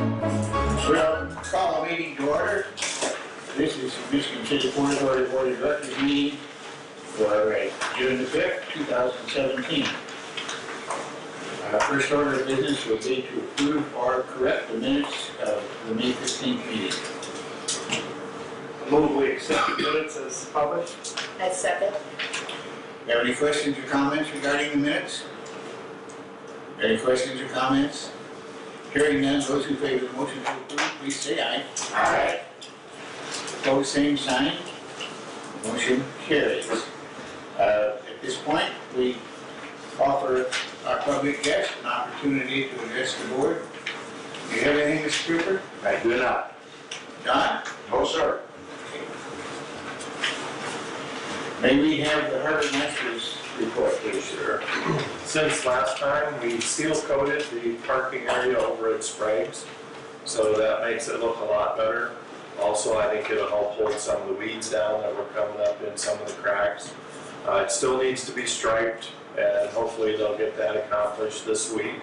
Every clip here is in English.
We'll call a meeting to order. This is the Michigan City Board of Directors meeting for June the 5th, 2017. First order of business will be to approve or correct the minutes of the May 15th meeting. Move we accept the minutes as published. I second. Have any questions or comments regarding the minutes? Any questions or comments? Hearing none, those in favor of the motion to approve, please say aye. Aye. Opposed, same sign. Motion carries. At this point, we offer our public guests an opportunity to address the board. Do you have anything, Mr. Cooper? I do not. Don? No, sir. May we have the harbor master's report, please, sir? Since last time, we seal coated the parking area over at Sprague's, so that makes it look a lot better. Also, I think it'll help hold some of the weeds down that were coming up in some of the cracks. It still needs to be striped, and hopefully they'll get that accomplished this week.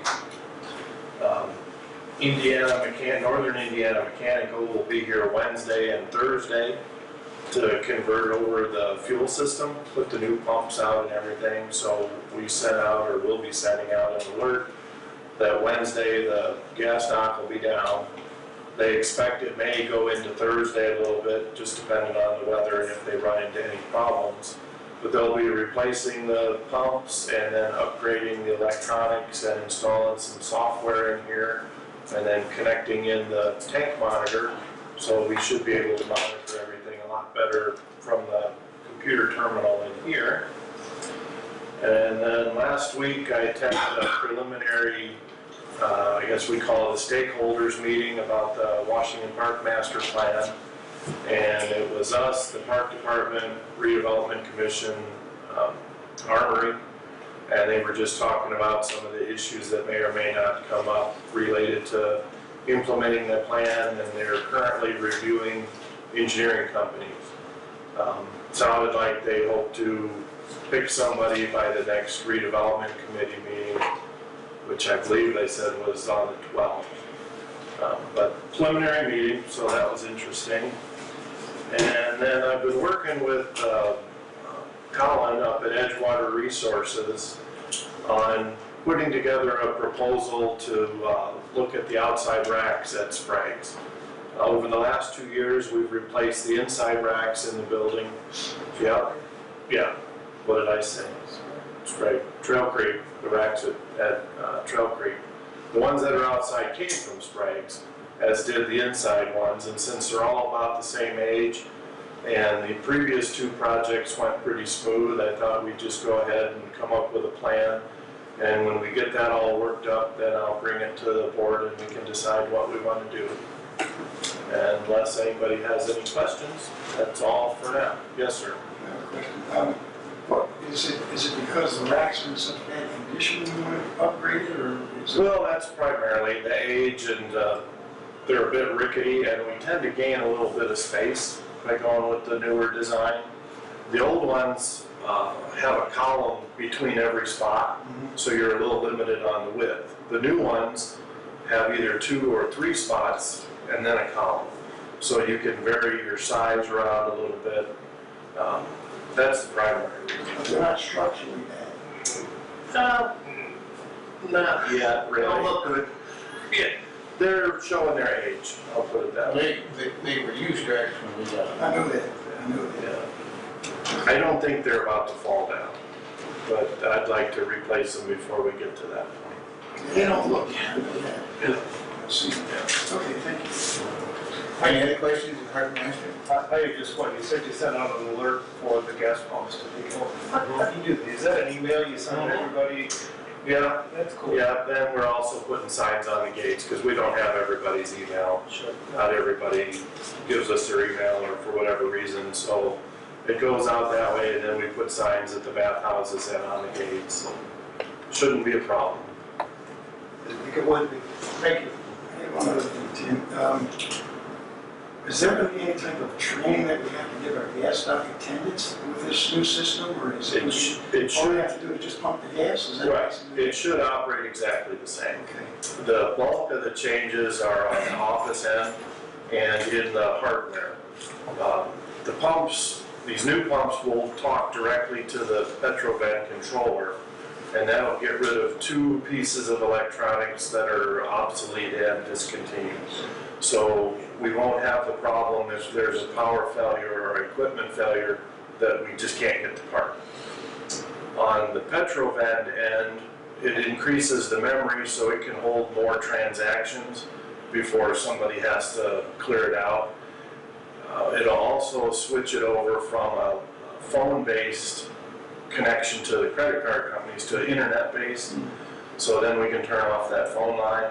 Northern Indiana Mechanical will be here Wednesday and Thursday to convert over the fuel system, put the new pumps out and everything. So we sent out, or will be sending out, an alert that Wednesday the gas dock will be down. They expect it may go into Thursday a little bit, just depending on the weather and if they run into any problems. But they'll be replacing the pumps and then upgrading the electronics and installing some software in here, and then connecting in the tank monitor, so we should be able to monitor everything a lot better from the computer terminal in here. And then last week I attended a preliminary, I guess we call it a stakeholders meeting about the Washington Park Master Plan. And it was us, the Park Department, Redevelopment Commission, Armory, and they were just talking about some of the issues that may or may not come up related to implementing the plan, and they're currently reviewing engineering companies. Sounded like they hope to pick somebody by the next redevelopment committee meeting, which I believe they said was on the 12th. But preliminary meeting, so that was interesting. And then I've been working with Colin up at Edgewater Resources on putting together a proposal to look at the outside racks at Sprague's. Over the last 2 years, we've replaced the inside racks in the building. Yeah. What did I say? Sprague, Trail Creek, the racks at Trail Creek. The ones that are outside came from Sprague's, as did the inside ones, and since they're all about the same age, and the previous two projects went pretty smooth, I thought we'd just go ahead and come up with a plan. And when we get that all worked up, then I'll bring it to the board and we can decide what we want to do. And unless anybody has any questions, that's all for now. Yes, sir. I have a question. What is it because the racks are in such bad condition you want to upgrade it, or is it? Well, that's primarily the age, and they're a bit rickety, and we tend to gain a little bit of space by going with the newer design. The old ones have a column between every spot, so you're a little limited on the width. The new ones have either 2 or 3 spots and then a column, so you can vary your size around a little bit. That's the primary reason. They're not structurally bad. Not yet, really. Don't look good. Yeah, they're showing their age, I'll put it that way. They were used racks when we got them. I know that. Yeah. I don't think they're about to fall down, but I'd like to replace them before we get to that point. They don't look. Yeah. I see. Okay, thank you. Any other questions of Harbor Master? I just want, you said you sent out an alert for the gas pumps to be going. How do you do that? Is that an email you send to everybody? Yeah, That's cool. yeah, then we're also putting signs on the gates, because we don't have everybody's email. Sure. Not everybody gives us their email or for whatever reason, so it goes out that way, and then we put signs at the bathhouses and on the gates. Shouldn't be a problem. It would be. Thank you. I have one other thing, Tim. Is there gonna be any type of training that we have to give our gas dock attendants with this new system, or is it? It All we should, have to do is just pump the gas, is that? right, it should operate exactly the same. Okay. The bulk of the changes are on the office end and in the hardware. The pumps, these new pumps will talk directly to the Petrovan controller, and that'll get rid of 2 pieces of electronics that are obsolete and discontinued. So we won't have the problem if there's a power failure or equipment failure that we just can't get the part. On the Petrovan end, it increases the memory so it can hold more transactions before somebody has to clear it out. It'll also switch it over from a phone-based connection to the credit card companies to internet-based. So then we can turn off that phone line.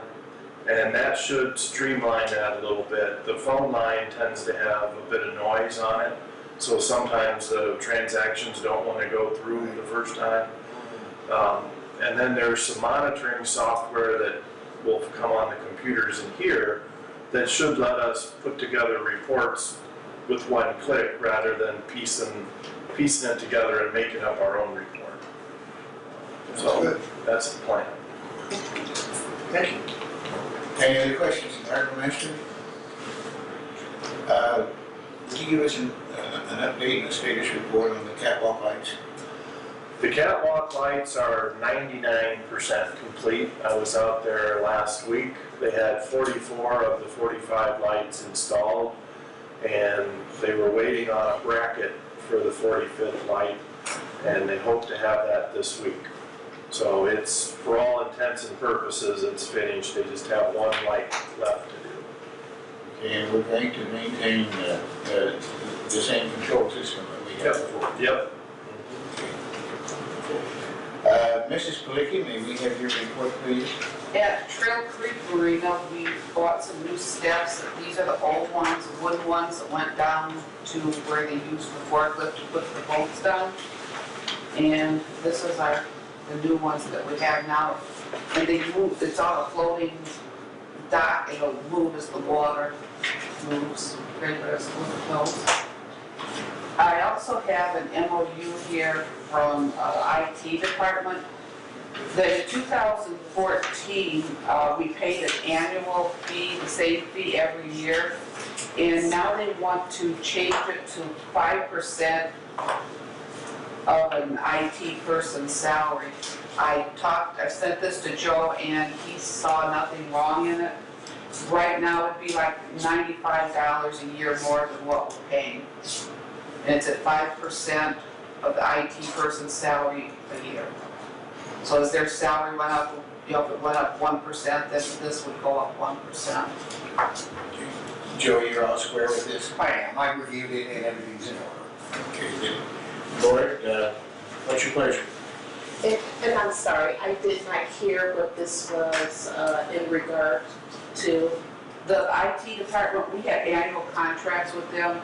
And that should streamline that a little bit. The phone line tends to have a bit of noise on it. So sometimes the transactions don't want to go through the first time. And then there's some monitoring software that will come on the computers in here that should let us put together reports with one click rather than piecing it together and making up our own report. So that's the plan. Thank you. Any other questions, Harbor Master? Would you give us an update and a status report on the catwalk lights? The catwalk lights are 99% complete. I was out there last week. They had 44 of the 45 lights installed, and they were waiting on a bracket for the 45th light, and they hope to have that this week. So it's, for all intents and purposes, it's finished. They just have one light left to do. And we're going to maintain the same control system that we had before. Yep. Mrs. Palicki, may we have your report, please? At Trail Creek Marina, we bought some new steps. These are the old ones, wooden ones that went down to where they used the forklift to put the boats down. And this is the new ones that we have now. And they move, it's on a floating dock, it'll move as the water moves, regular as the flows. I also have an MOU here from IT department. The 2014, we paid an annual fee, the same fee every year, and now they want to change it to 5% of an IT person's salary. I sent this to Joe and he saw nothing wrong in it. Right now it'd be like $95 a year more than what we're paying. And it's at 5% of the IT person's salary a year. So as their salary went up, if it went up 1%, then this would go up 1%. Joe, you're all square with this? I am, I reviewed it and everything's in order. Okay, good. Board, what's your pleasure? And I'm sorry, I did not hear what this was in regard to. The IT department, we had annual contracts with them,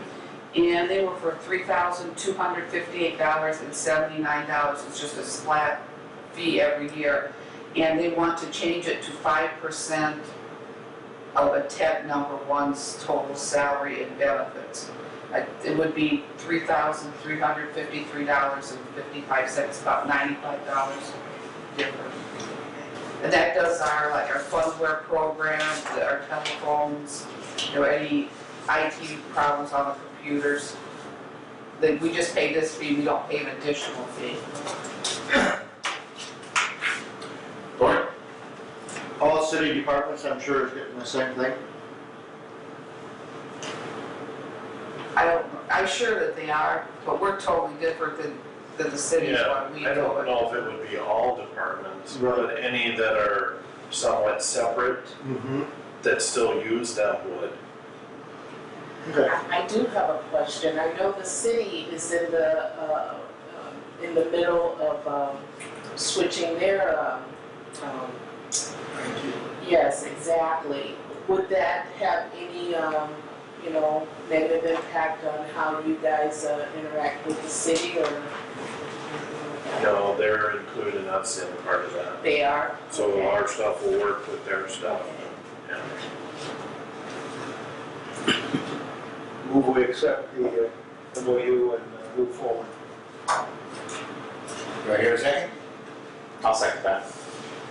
and they were for $3,258.79. It's just a flat fee every year. And they want to change it to 5% of a TED number one's total salary and benefits. It would be $3,353.55, about $95 different. And that does our fundware program, our telephones, any IT problems on the computers. We just pay this fee, we don't pay an additional fee. Board? All city departments, I'm sure, is getting the same thing. I'm sure that they are, but we're totally different than the cities when we do I it. don't know if it would be all departments, but any that are somewhat separate that still use them would. Okay. I do have a question. I know the city is in the middle of switching their, yes, exactly. Would that have any, negative impact on how you guys interact with the city, or? No, they're including us in part of that. They are? So Okay. our stuff will work with their stuff. Yeah. Move we accept the MOU and move forward. Do I hear a second? I'll second that.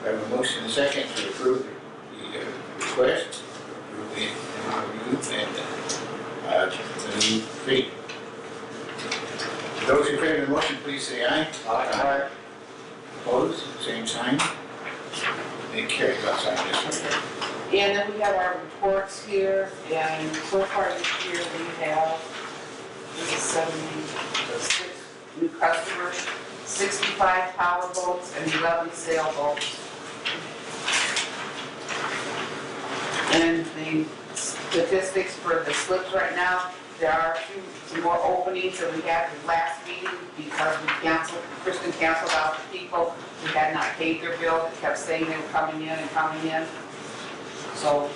We have a motion and a second to approve the request, approve the MOU and the new fee. Those in favor of the motion, please say aye. Aye. Opposed, same sign. They carry, I'll sign this one. And then we have our reports here, and so far this year we have, this is 76 new customers, 65 power boats and 11 sailboats. And the statistics for the slips right now, there are some more openings than we had the last meeting because Kristen canceled out the people who had not paid their bill, kept saying they were coming in and coming in. So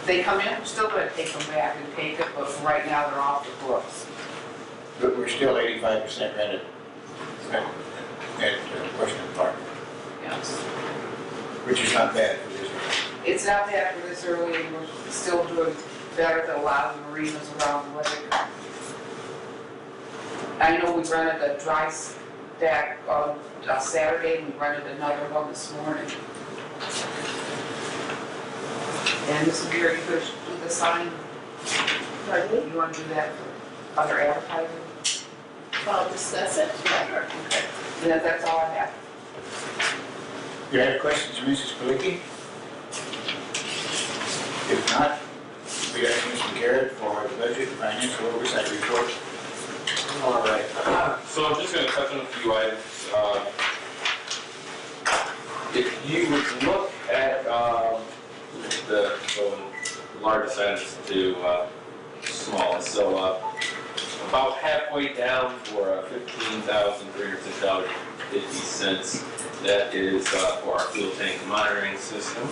they come in, we're still gonna take them back and take it, but for right now they're off the books. But we're still 85% rented at Washington Park, Yes. which is not bad for this. It's not bad for this early, and we're still doing better than a lot of the marinas around the lake. I know we rented a dry stack on a Saturday, and we rented another one this morning. And this would be where you could do the sign. You want to do that for other advertising? I'll discuss it. Yeah, okay. And that's all I have. You have questions, Mrs. Palicki? If not, we ask Mr. Garrett for the budget and financial oversight report. All right. So I'm just going to touch on a few items. If you would look at the largest items to smallest, so about halfway down for $15,306.50. That is for our fuel tank monitoring system.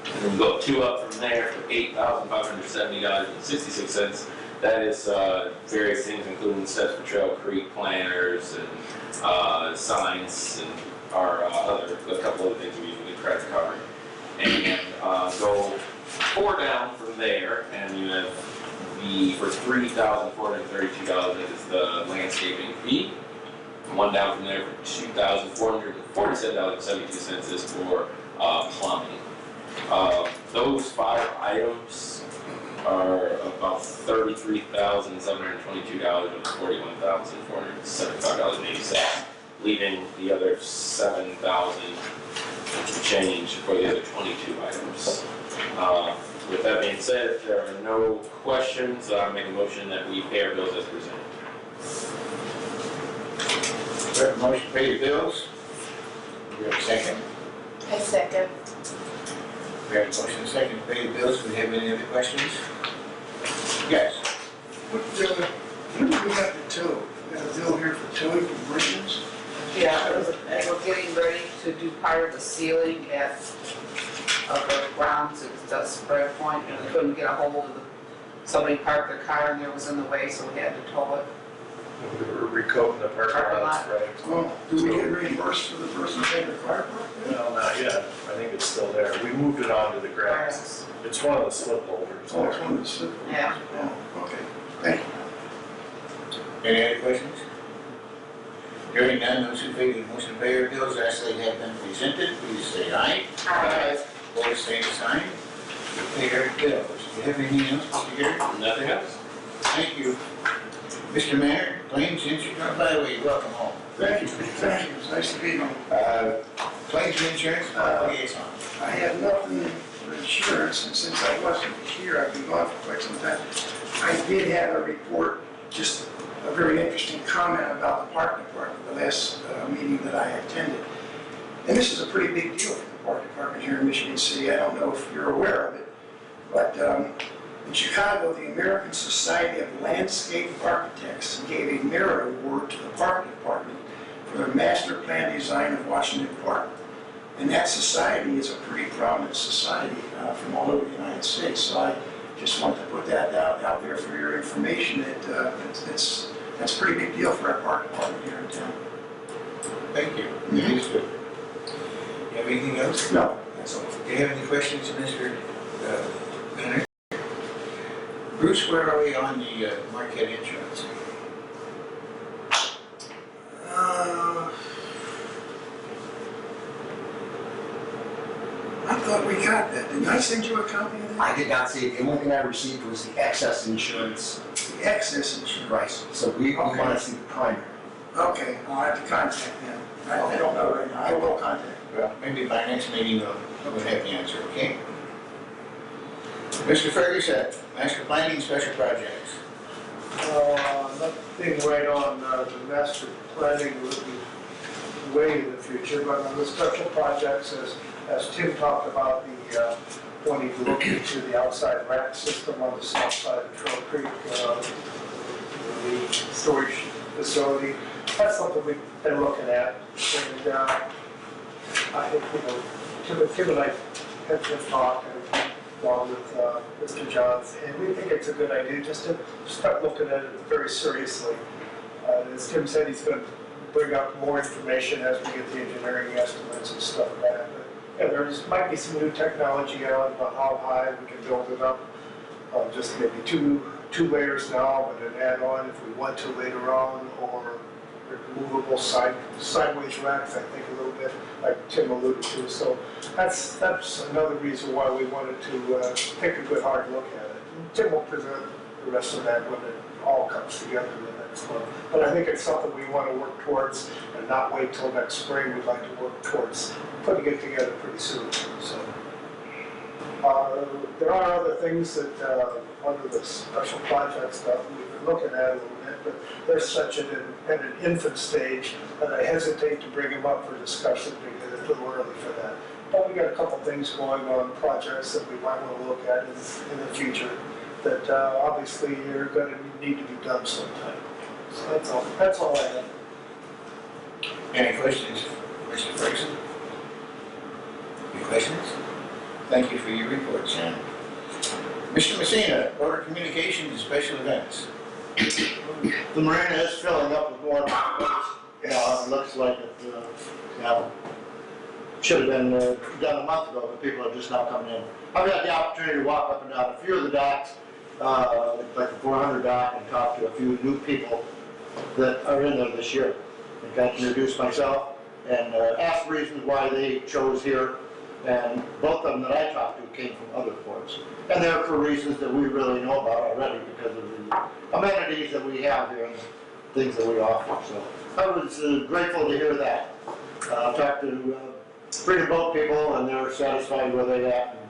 And then we go two up from there for $8,570.66. That is various things, including steps for Trail Creek planners and signs and our a couple other things we usually try to cover. And go four down from there, and you have for $3,432 is the landscaping fee. One down from there for $2,447.72 is for plumbing. Those five items are about $33,722 and $41,475.80, leaving the other $7,000 change for the other 22 items. With that being said, if there are no questions, I make a motion that we pay our bills as presented. We have a motion to pay the bills. We have a second. I second. We have a motion and a second to pay the bills. Do we have any other questions? Yes. What do we have to tow? We got a bill here for towing from bridges? Yeah, and we're getting ready to do part of the ceiling at the grounds at the spread point, and we couldn't get a hold of somebody parked their car and there was in the way, so we had to tow it. We were recoating the parking lots, right? Oh, do we get reimbursed for the person paying their car park? No, not yet. I think it's still there. We moved it onto the grass. It's one of the slip holders Oh, it's there. one of the slip. Yeah. Oh, okay, thank you. Any other questions? Hearing none, those in favor of the motion to pay our bills as they have been presented, please say aye. Aye. Opposed, same sign. We pay our bills. Do you have anything else, Mr. Garrett? Nothing else. Thank you. Mr. Mayor, claims insurance, by the way, welcome home. Thank you, it's nice to be home. Claims insurance, liaison. I have nothing for insurance, and since I wasn't here, I've been gone for quite some time. I did have a report, just a very interesting comment about the park department, the last meeting that I attended. And this is a pretty big deal for the park department here in Michigan City. I don't know if you're aware of it, but in Chicago, the American Society of Landscape Architects gave a merit award to the park department for their master plan design of Washington Park. And that society is a pretty prominent society from all over the United States. So I just want to put that out there for your information that that's a pretty big deal for our park department here in town. Thank you. It is good. You have anything else? No, that's all. Do you have any questions, Mr. Leonard? Bruce, where are we on the Marquette insurance? I thought we got that. Didn't I send you a copy of that? I did not see it. The only thing I received was the excess insurance. The excess insurance. Right. So we Okay. want to see the primary. Okay, I'll have to contact them. I don't know right now. I will contact them. Well, maybe by next meeting we'll have the answer, okay? Mr. Ferguson, master planning special projects. Nothing right on the master planning would be way in the future, but on the special projects, as Tim talked about, the wanting to look into the outside rack system on the south side of Trail Creek, the storage facility. That's something we've been looking at, and I think, Tim and I had to talk along with Mr. Johns, and we think it's a good idea just to start looking at it very seriously. As Tim said, he's going to bring up more information as we get the engineering estimates and stuff like that. But yeah, might be some new technology out about how high we can build it up. Just maybe two layers now, but an add-on if we want to later on, or removable sideways racks, I think, a little bit, like Tim alluded to. So that's another reason why we wanted to take a good hard look at it. And Tim will present the rest of that when it all comes together the next month. But I think it's something we want to work towards and not wait till next spring. We'd like to work towards putting it together pretty soon. So there are other things that under the special project stuff we've been looking at a little bit, but they're such at an infant stage that I hesitate to bring them up for discussion because it's a little early for that. But we got a couple things going on, projects that we might want to look at in the future that obviously are going to need to be done sometime. So that's all I have. Any questions, Mr. Ferguson? Any questions? Thank you for your report, Sam. Mr. Messina, Board of Communications and Special Events. The marina is filling up with more boats. It looks like it, should have been done a month ago, but people are just now coming in. I've had the opportunity to walk up and down a few of the docks, like the 400 dock, and talk to a few new people that are in there this year. I got to introduce myself and ask reasons why they chose here. And both of them that I talked to came from other ports. And they're for reasons that we really know about already because of the amenities that we have here and the things that we offer. So I was grateful to hear that. I talked to Freedom Boat people and they're satisfied where they're at and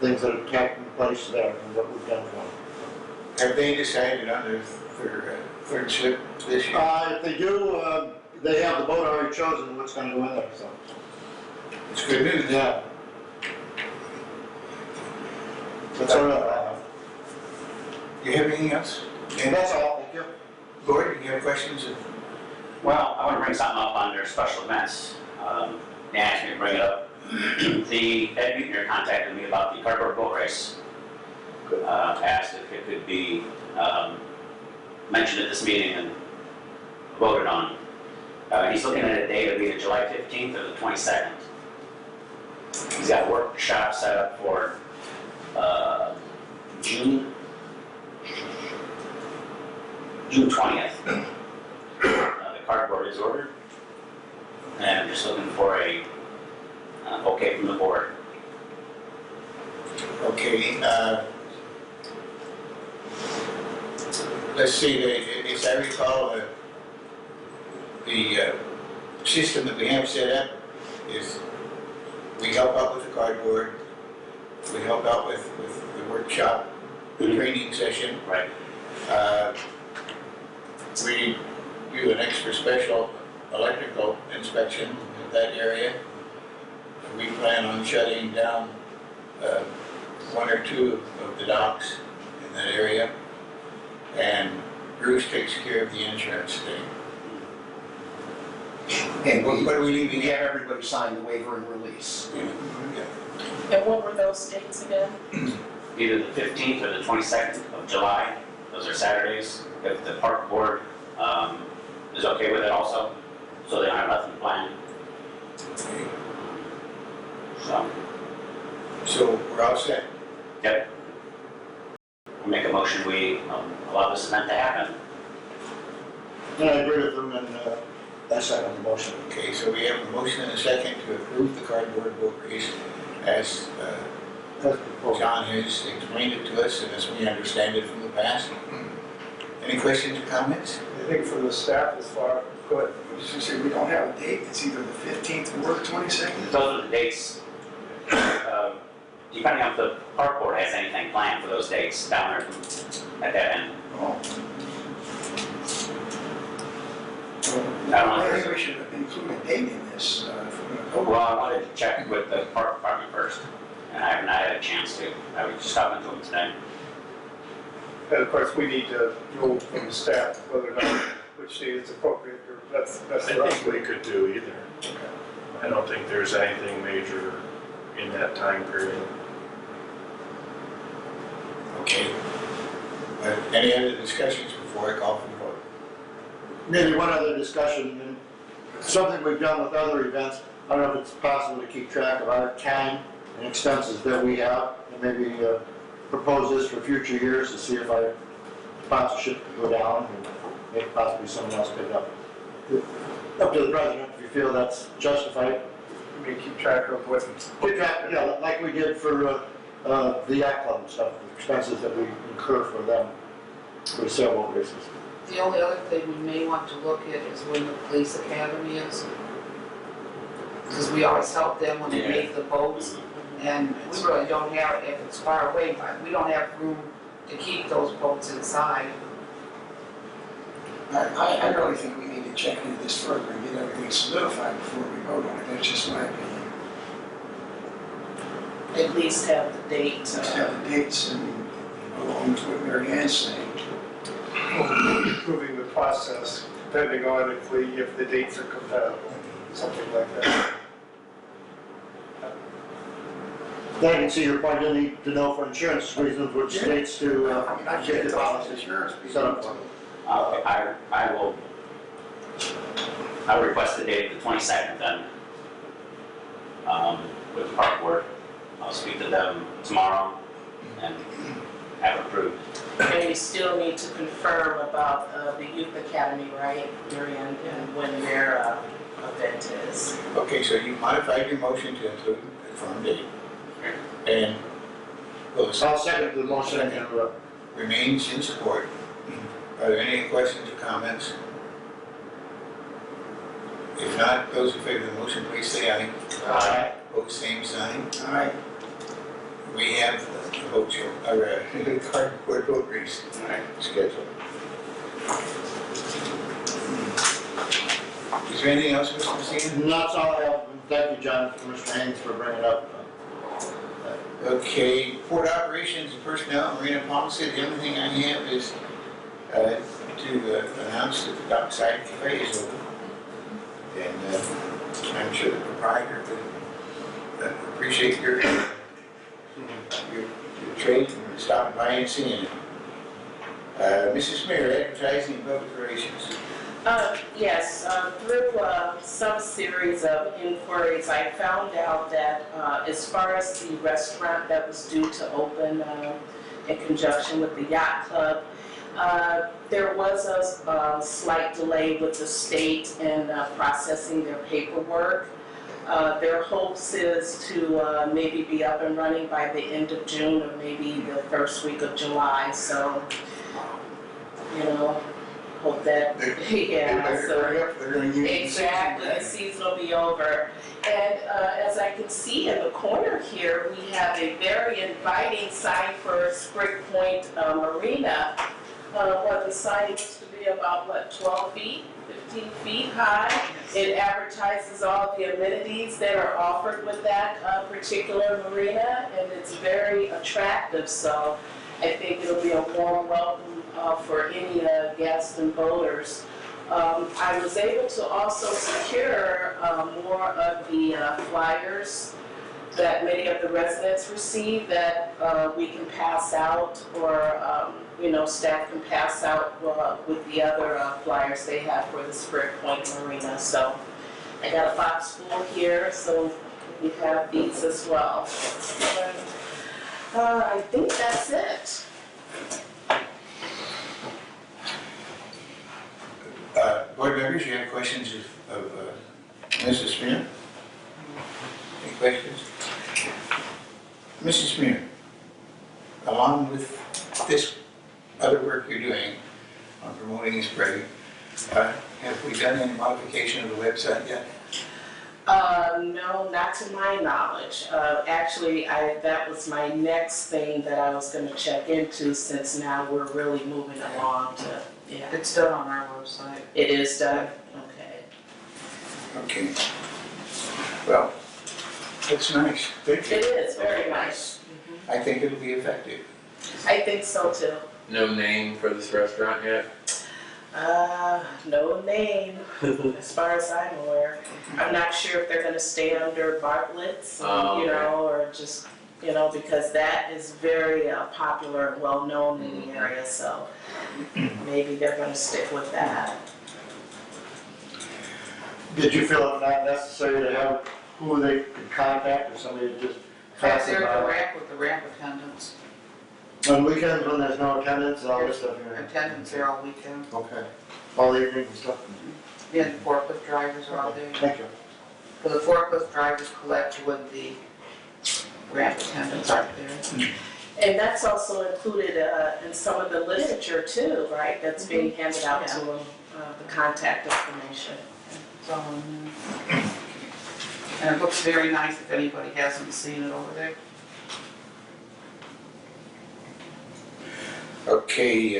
things that have taken place there and what we've done for them. Have they decided on their third ship this year? If they do, they have the boat already chosen what's going to go in there. So. It's good news. Yeah. That's all I have. You have anything else? And that's all, thank you. Gordon, you have questions? Well, I want to bring something up under special events. They asked me to bring it up. The Ed Buechner contacted me about the cardboard boat race. Asked if it could be mentioned at this meeting and voted on. He's looking at a date of either July 15th or the 22nd. He's got a workshop set up for June 20th. The cardboard is ordered, and I'm just looking for a okay from the board. Okay, let's see, as I recall, the system that we have set up is we help out with the cardboard, we help out with the workshop, the training session. Right. We do an extra special electrical inspection in that area. We plan on shutting down one or two of the docks in that area. And Bruce takes care of the insurance thing. And What are we leaving we here? have everybody sign the waiver and release. And what were those dates again? Either the 15th or the 22nd of July. Those are Saturdays. If the park board is okay with it also, so they don't have nothing planned. So, So we're all set. yep. make a motion, we allow this event to happen. And I agree with them, and I second the motion. Okay, so we have a motion and a second to approve the cardboard boat race as That's proposed. John has explained it to us and as we understand it from the past. Any questions or comments? I think from the staff as far, go ahead. I was gonna say, we don't have a date, it's either the 15th or the 22nd. Those are the dates. Depending on if the park board has anything planned for those dates down there at that end. Oh. I don't know I if think there's, we should include a date in this, if we're gonna go. well, I wanted to check with the park department first, and I have not had a chance to. I was just talking to them today. And of course, we need to know from the staff whether or not which date is appropriate, or that's I the think we could do either. I don't think there's anything major in that time period. Okay. Any other discussions before I call for the vote? Maybe one other discussion, and something we've done with other events, I don't know if it's possible to keep track of our time and expenses that we have, and maybe propose this for future years to see if our sponsorship could go down, and maybe possibly someone else pick it up. Up to the president, if you feel that's justified. we keep track of what. Keep track, yeah, like we did for the yacht club and stuff, the expenses that we incur for them, for sailboat races. The only other thing we may want to look at is when the police academy is. Because we always help them when they make the boats, and we really don't have, if it's far away, but we don't have room to keep those boats inside. I really think we need to check into this further and get everything solidified before we vote on it, that's just my opinion. At least have the date. Let's have the dates and along with what Mary Ann's saying. Improving the process, depending on if the dates are compatible, something like that. Then I can see your point, you need to know for insurance reasons which states to I mean, I get get the the policy insurance. set up for. I will request the date of the 22nd then, with the park board. I'll speak to them tomorrow and have it approved. And we still need to confirm about the youth academy, right, Marianne, and when their event is. Okay, so you modified your motion to include a firm date. And I'll second the motion and remains in support. Are there any questions or comments? If not, those in favor of the motion, please say aye. Aye. Opposed, same sign. All right, We have the boat show, or cardboard boat race scheduled. Is there anything else, Mr. Messina? And that's all I have. Thank you, John, Mr. Haynes, for bringing it up. Okay, port operations and personnel, Marina Policy, the only thing I have is to announce that the dockside cafe is open. And I'm sure the proprietor would appreciate your trade and stopping by and seeing it. Mrs. Mayor, advertising and public relations. Yes, through some series of inquiries, I found out that as far as the restaurant that was due to open in conjunction with the yacht club, there was a slight delay with the state in processing their paperwork. Their hopes is to maybe be up and running by the end of June or maybe the first week of July, so, you know, hope that, yeah, so. Exactly, the season will be over. And as I can see in the corner here, we have a very inviting sign for Spring Point Marina. Well, the sign used to be about, 12 feet, 15 feet high. It advertises all the amenities that are offered with that particular marina, and it's very attractive, so I think it'll be a warm welcome for any guests and boaters. I was able to also secure more of the flyers that many of the residents receive that we can pass out, or staff can pass out with the other flyers they have for the Spring Point Marina. So I got a box full here, so we have these as well. And, I think that's it. Board members, you have questions of Mrs. Smith? Any questions? Mrs. Smith, along with this other work you're doing on promoting this parade, have we done any modification of the website yet? No, not to my knowledge. Actually, that was my next thing that I was gonna check into, since now we're really moving along to, yeah. It's done on our website. It is done? Okay. Okay. Well, it's nice. Thank you. It is very nice. I think it'll be effective. I think so too. No name for this restaurant yet? No name, as far as I'm aware. I'm not sure if they're gonna stay under Bartlett's, Oh, you okay. know, or just, you know, because that is very popular and well-known in the area, so maybe they're gonna stick with that. Did you feel it not necessary to have who they could contact or somebody to just Right pass there it at the by? ramp with the ramp attendants. On weekends when there's no attendance and all this stuff here? Attendants there all weekend. Okay. All evening and stuff? Yeah, the forklift drivers are out there. Thank you. So the forklift drivers collect when the ramp attendants aren't there. And that's also included in some of the literature too, right, that's being handed out to them, the contact information. So, and it looks very nice if anybody hasn't seen it over there. Okay,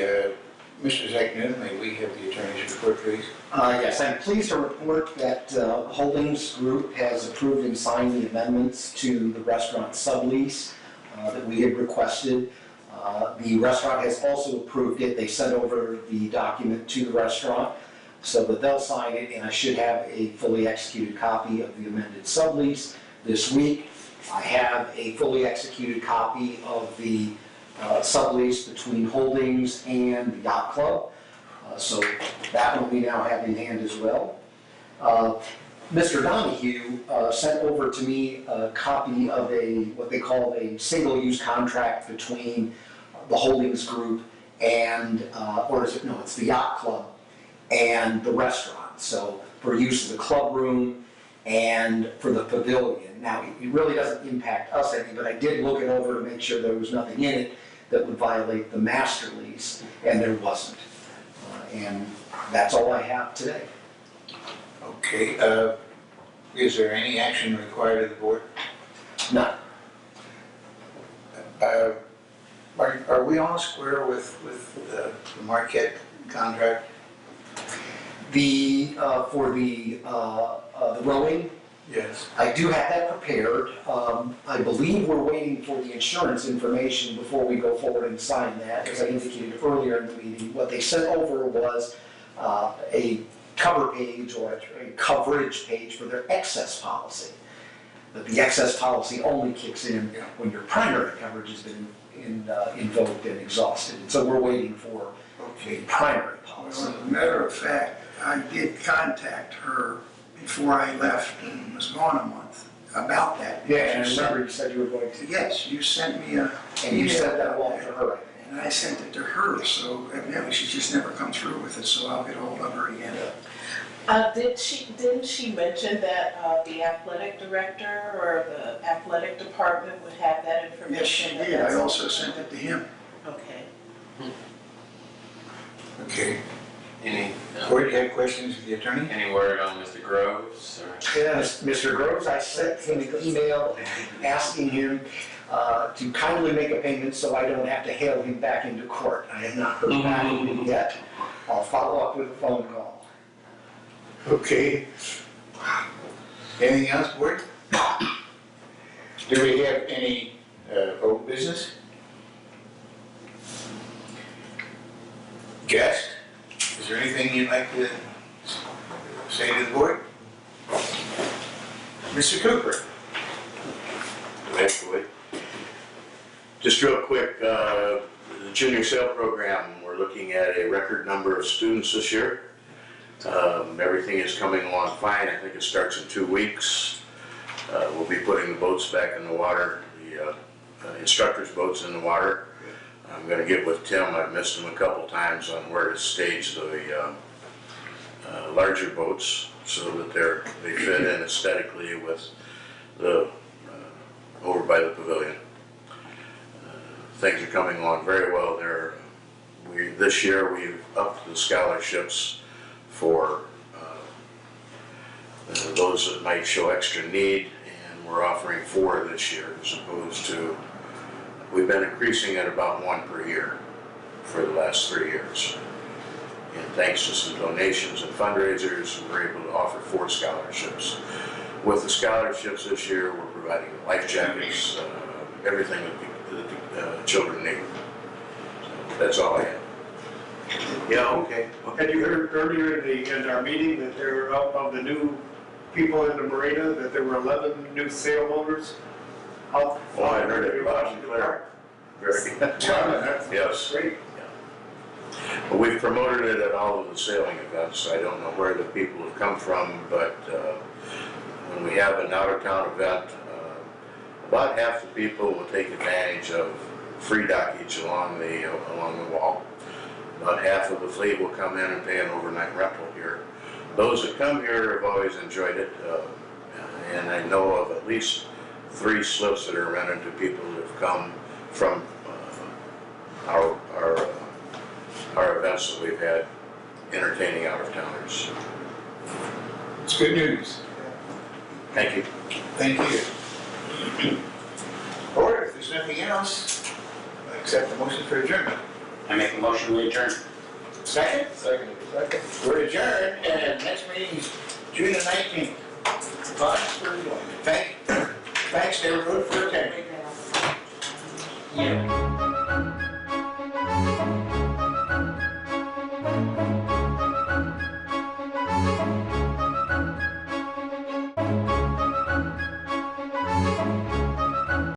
Mr. Zechman, may we have the attorney's report, please? Yes, I'm pleased to report that Holdings Group has approved and signed the amendments to the restaurant sublease that we had requested. The restaurant has also approved it. They sent over the document to the restaurant so that they'll sign it, and I should have a fully executed copy of the amended sublease this week. I have a fully executed copy of the sublease between Holdings and the Yacht Club. So that one we now have in hand as well. Mr. Donahue sent over to me a copy of what they call a single-use contract between the Holdings Group and, or is it, no, it's the Yacht Club and the restaurant. So for use of the club room and for the pavilion. Now, it really doesn't impact us any, but I did look it over to make sure there was nothing in it that would violate the master lease, and there wasn't. And that's all I have today. Okay, is there any action required of the board? None. Are we all square with the Marquette contract? For the rowing, Yes. I do have that prepared. I believe we're waiting for the insurance information before we go forward and sign that. As I indicated earlier in the meeting, what they sent over was a cover page or a coverage page for their excess policy. But the excess policy only kicks in when your primary coverage has been invoked and exhausted. And so we're waiting for a primary policy. Well, as a matter of fact, I did contact her before I left and was gone a month about that. Yeah, and I remember you said you were going to. Yes, you sent me a And you email sent that about along to her. And I sent it to her, so evidently she's just never come through with it, so I'll get hold of her again. Didn't she mention that the athletic director or the athletic department would have that Yes, she information? did. I also sent it to him. Okay. Okay. Any, Board, you have questions of the attorney? any word on Mr. Groves or? Yes, Mr. Groves, I sent him an email asking him to kindly make a payment so I don't have to hail him back into court. I have not heard back from him yet. I'll follow up with a phone call. Okay. Anything else, board? Do we have any old business? Guest, is there anything you'd like to say to the board? Mr. Cooper? Eventually. Just real quick, the junior sail program, we're looking at a record number of students this year. Everything is coming along fine. I think it starts in 2 weeks. We'll be putting the boats back in the water, the instructors' boats in the water. I'm gonna get with Tim, I've missed him a couple times on where to stage the larger boats so that they fit in aesthetically with the, over by the pavilion. Things are coming along very well there. This year we've upped the scholarships for those that might show extra need, and we're offering 4 this year as opposed to, we've been increasing at about 1 per year for the last 3 years. And thanks to some donations and fundraisers, we're able to offer 4 scholarships. With the scholarships this year, we're providing life jackets, everything that the children need. So that's all I have. Yeah, okay. Had you heard earlier in our meeting that there were, of the new people in the marina, that there were 11 new sailboaters? Oh, I heard it loud and clear. Very good. Yes. Great. Well, we've promoted it at all of the sailing events. I don't know where the people have come from, but when we have an out-of-town event, about half the people will take advantage of free dockage along the wall. About half of the fleet will come in and pay an overnight rental here. Those that come here have always enjoyed it, and I know of at least 3 slips that are rented to people that have come from our events that we've had entertaining out-of-towners. It's good news. Thank you. Thank you. Or if there's nothing else, I accept the motion for adjournment. I make a motion to adjourn. Second? Second. We're adjourned, and next meeting is June the 19th. 5:31. Thanks to everyone for attending. Yeah.